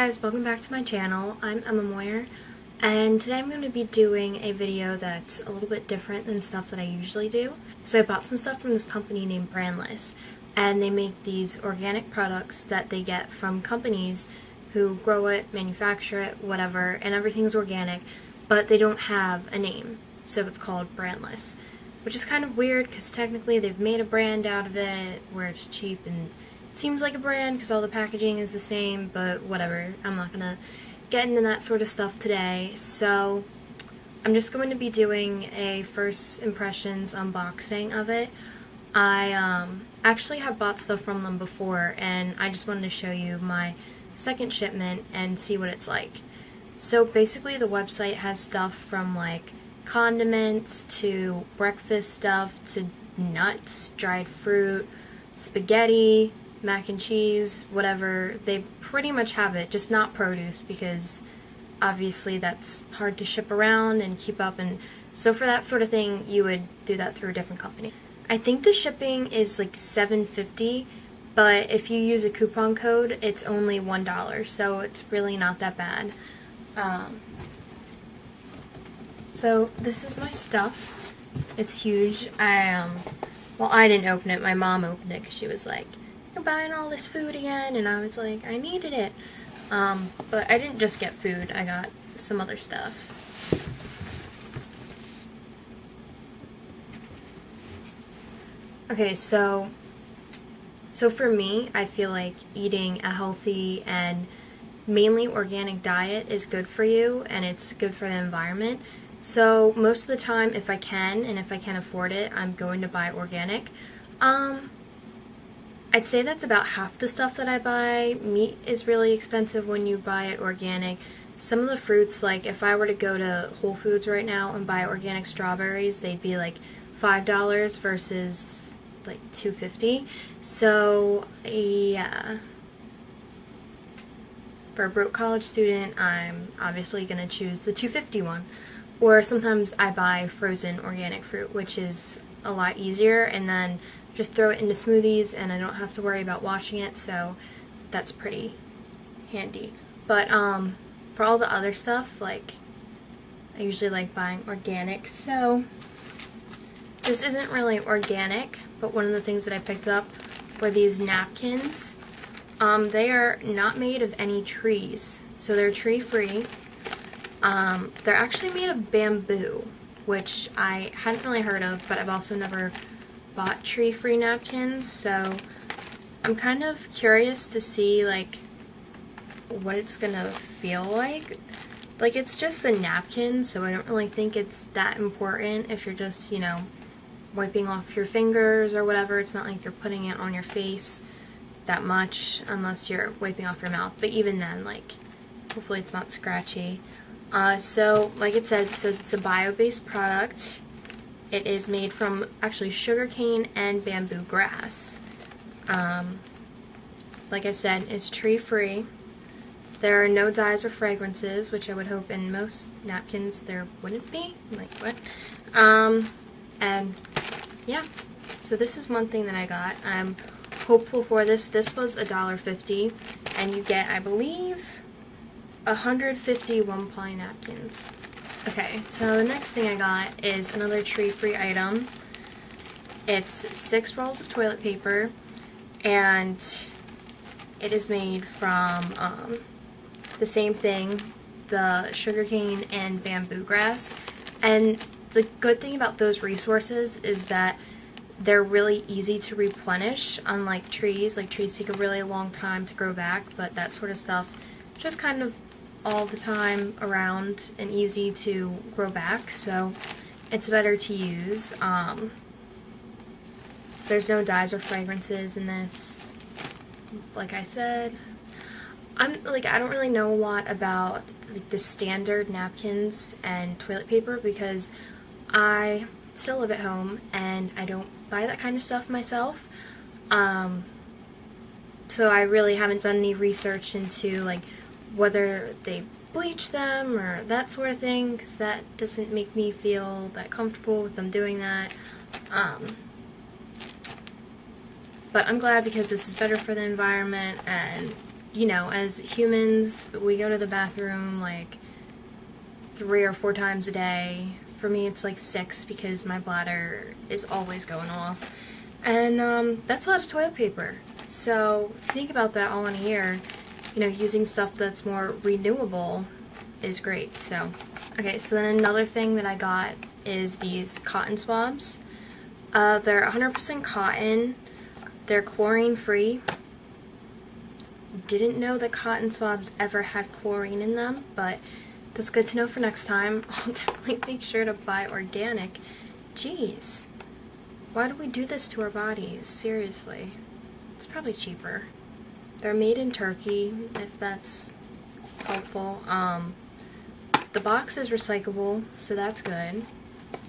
guys, welcome back to my channel. I'm Emma Moyer, and today I'm going to be doing a video that's a little bit different than stuff that I usually do. So I bought some stuff from this company named Brandless, and they make these organic products that they get from companies who grow it, manufacture it, whatever, and everything's organic, but they don't have a name, so it's called Brandless, which is kind of weird because technically they've made a brand out of it where it's cheap and it seems like a brand because all the packaging is the same, but whatever. I'm not gonna get into that sort of stuff today. So I'm just going to be doing a first impressions unboxing of it. I actually have bought stuff from them before, and I just wanted to show you my second shipment and see what it's like. So basically the website has stuff from like condiments to breakfast stuff to nuts, dried fruit, spaghetti, mac and cheese, whatever. They pretty much have it, just not produce because obviously that's hard to ship around and keep up, and so for that sort of thing you would do that through a different company. I think the shipping is like $7.50, but if you use a coupon code it's only $1, so it's really not that bad. So this is my stuff. It's huge. Well, I didn't open it, my mom opened it because she was like, "You're buying all this food again," and I was like, I needed it. But I didn't just get food, I got some other stuff. Okay, so for me, I feel like eating a healthy and mainly organic diet is good for you, and it's good for the environment. So most of the time, if I can, and if I can afford it, I'm going to buy organic. I'd say that's about half the stuff that I buy. Meat is really expensive when you buy it organic. Some of the fruits, like if I were to go to Whole Foods right now and buy organic strawberries, they'd be like $5 versus like $2.50. So yeah, for a broke college student, I'm obviously going to choose the $2.50 one. Or sometimes I buy frozen organic fruit, which is a lot easier, and then just throw it into smoothies and I don't have to worry about washing it, so that's pretty handy. But for all the other stuff, like I usually like buying organic. So this isn't really organic, but one of the things that I picked up were these napkins. They are not made of any trees, so they're tree free. They're actually made of bamboo, which I hadn't really heard of, but I've also never bought tree-free napkins, so I'm kind of curious to see like what it's gonna feel like. Like, it's just a napkin, so I don't really think it's that important if you're just, you know, wiping off your fingers or whatever. It's not like you're putting it on your face that much unless you're wiping off your mouth, but even then, like, hopefully it's not scratchy. So like it says it's a bio-based product. It is made from actually sugarcane and bamboo grass. Like I said, it's tree-free. There are no dyes or fragrances, which I would hope in most napkins there wouldn't be. Like, what? And yeah, so this is one thing that I got. I'm hopeful for this. This was $1.50, and you get, I believe, 150 one-ply napkins. Okay, so the next thing I got is another tree-free item. It's 6 rolls of toilet paper, and it is made from the same thing, the sugarcane and bamboo grass. And the good thing about those resources is that they're really easy to replenish, unlike trees. Like, trees take a really long time to grow back, but that sort of stuff just kind of all the time around and easy to grow back, so it's better to use. There's no dyes or fragrances in this, like I said. I don't really know a lot about like the standard napkins and toilet paper because I still live at home and I don't buy that kind of stuff myself. So I really haven't done any research into like whether they bleach them or that sort of thing, because that doesn't make me feel that comfortable with them doing that. But I'm glad because this is better for the environment, and you know, as humans, we go to the bathroom like 3 or 4 times a day. For me, it's like 6 because my bladder is always going off. And that's a lot of toilet paper. So if you think about that all in a year, you know, using stuff that's more renewable is great. So, okay, so then another thing that I got is these cotton swabs. They're 100% cotton. They're chlorine free. Didn't know that cotton swabs ever had chlorine in them, but that's good to know for next time. I'll definitely make sure to buy organic. Jeez. Why do we do this to our bodies? Seriously. It's probably cheaper. They're made in Turkey, if that's helpful. The box is recyclable, so that's good.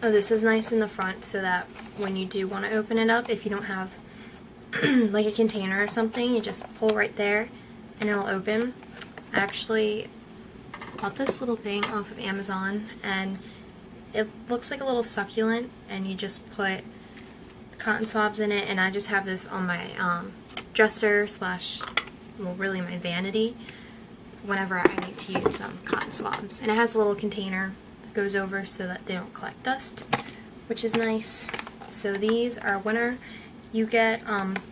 Oh, this is nice in the front so that when you do want to open it up, if you don't have like a container or something, you just pull right there and it'll open. I actually bought this little thing off of Amazon, and it looks like a little succulent, and you just put cotton swabs in it, and I just have this on my dresser slash, well, really my vanity whenever I need to use cotton swabs. And it has a little container that goes over so that they don't collect dust, which is nice. So these are a winner. You get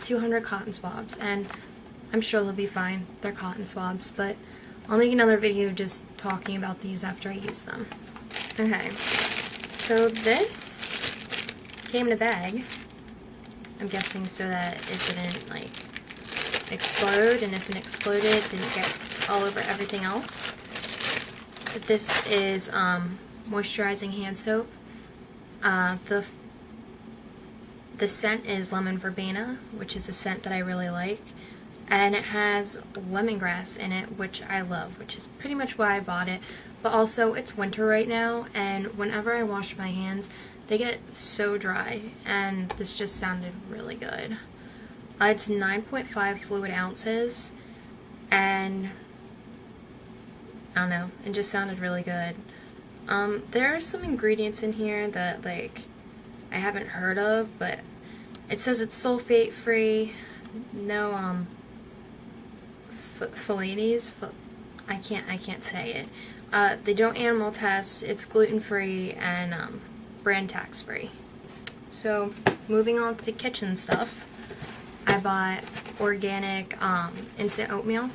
200 cotton swabs, and I'm sure they'll be fine. They're cotton swabs, but I'll make another video just talking about these after I use them. Okay, so this came in a bag, I'm guessing so that it didn't like explode, and if it exploded, it didn't get all over everything else. This is moisturizing hand soap. The scent is lemon verbena, which is a scent that I really like, and it has lemongrass in it, which I love, which is pretty much why I bought it. But also, it's winter right now, and whenever I wash my hands, they get so dry, and this just sounded really good. It's 9.5 fluid ounces, and I don't know, it just sounded really good. There are some ingredients in here that, like, I haven't heard of, but it says it's sulfate free, no phthalates. I can't say it. They don't animal test. It's gluten free and brand tax free. So moving on to the kitchen stuff, I bought organic instant oatmeal,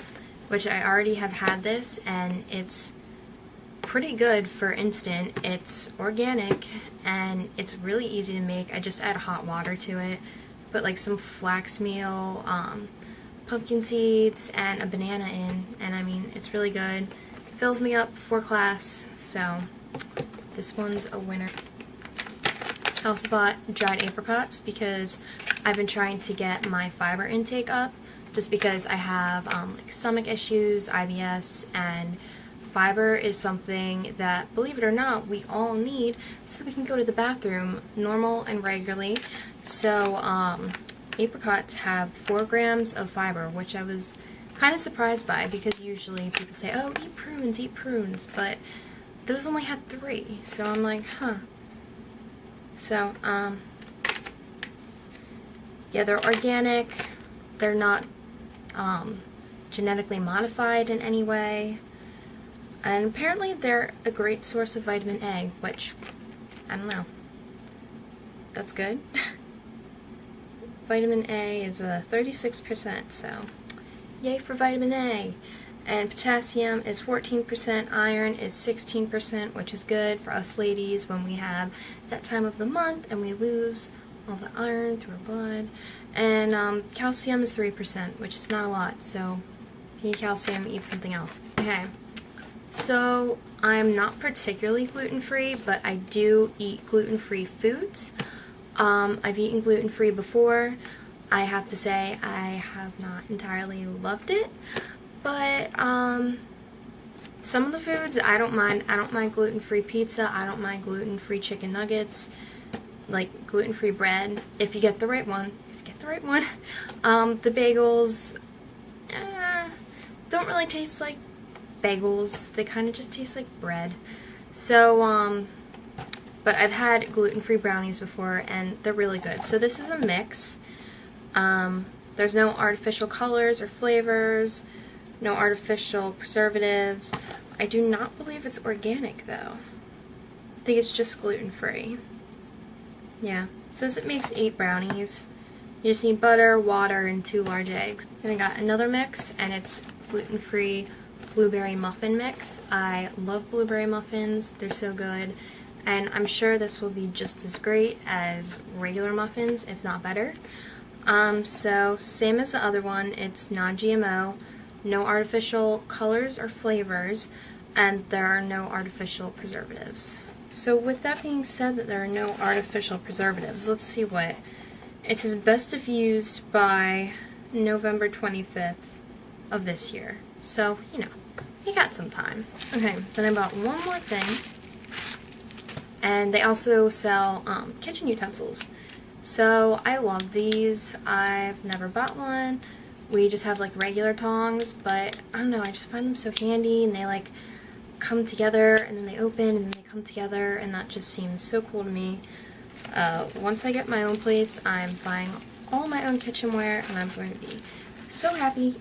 which I already have had this, and it's pretty good for instant. It's organic and it's really easy to make. I just add hot water to it, put like some flax meal, pumpkin seeds, and a banana in, and I mean, it's really good. It fills me up before class, so this one's a winner. I also bought dried apricots because I've been trying to get my fiber intake up, just because I have like stomach issues, IBS, and fiber is something that, believe it or not, we all need so that we can go to the bathroom normal and regularly. So apricots have 4 grams of fiber, which I was kind of surprised by, because usually people say, oh, eat prunes, but those only had 3, so I'm like, huh. So yeah, they're organic, they're not genetically modified in any way, and apparently they're a great source of vitamin A, which, I don't know, that's good. Vitamin A is 36%, so yay for vitamin A. And potassium is 14%, iron is 16%, which is good for us ladies when we have that time of the month and we lose all the iron through our blood. And calcium is 3%, which is not a lot, so if you need calcium, eat something else. Okay, so I'm not particularly gluten-free, but I do eat gluten-free foods. I've eaten gluten-free before. I have to say I have not entirely loved it, but some of the foods I don't mind. I don't mind gluten-free pizza. I don't mind gluten-free chicken nuggets, like gluten-free bread, if you get the right one. The bagels don't really taste like bagels. They kind of just taste like bread. So but I've had gluten-free brownies before, and they're really good. So this is a mix. There's no artificial colors or flavors. no artificial preservatives. I do not believe it's organic though. I think it's just gluten-free. Yeah, it says it makes 8 brownies. You just need butter, water, and 2 large eggs. Then I got another mix, and it's gluten-free blueberry muffin mix. I love blueberry muffins, they're so good. And I'm sure this will be just as great as regular muffins, if not better. So same as the other one, it's non-GMO, no artificial colors or flavors, and there are no artificial preservatives. So with that being said that there are no artificial preservatives, let's see what. It says best if used by November 25th of this year. So, you know, you got some time. Okay, then I bought one more thing. And they also sell kitchen utensils. So I love these. I've never bought one. We just have like regular tongs, but I don't know, I just find them so handy, and they like come together and then they open and then they come together, and that just seems so cool to me. Once I get my own place, I'm buying all my own kitchenware, and I'm going to be so happy.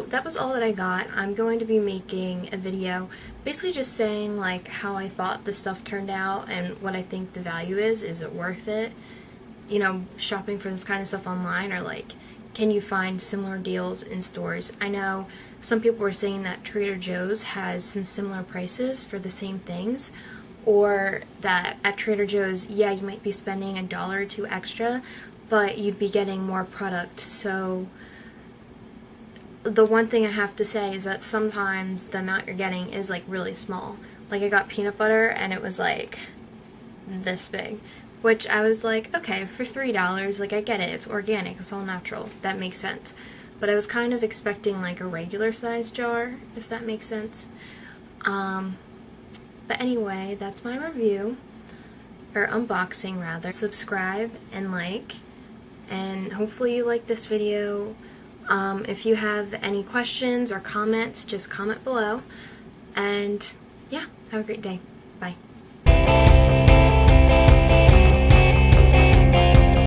That was all that I got. I'm going to be making a video basically just saying like how I thought the stuff turned out and what I think the value is. Is it worth it? You know, shopping for this kind of stuff online, or like, can you find similar deals in stores? I know some people were saying that Trader Joe's has some similar prices for the same things, or that at Trader Joe's, yeah, you might be spending $1 or $2 extra, but you'd be getting more product. So the one thing I have to say is that sometimes the amount you're getting is like really small. Like I got peanut butter and it was like this big, which I was like, okay, for $3, like I get it, it's organic, it's all natural, that makes sense. But I was kind of expecting like a regular size jar, if that makes sense. But anyway, that's my review, or unboxing rather. Subscribe and like, and hopefully you like this video. If you have any questions or comments, just comment below. And yeah, have a great day. Bye.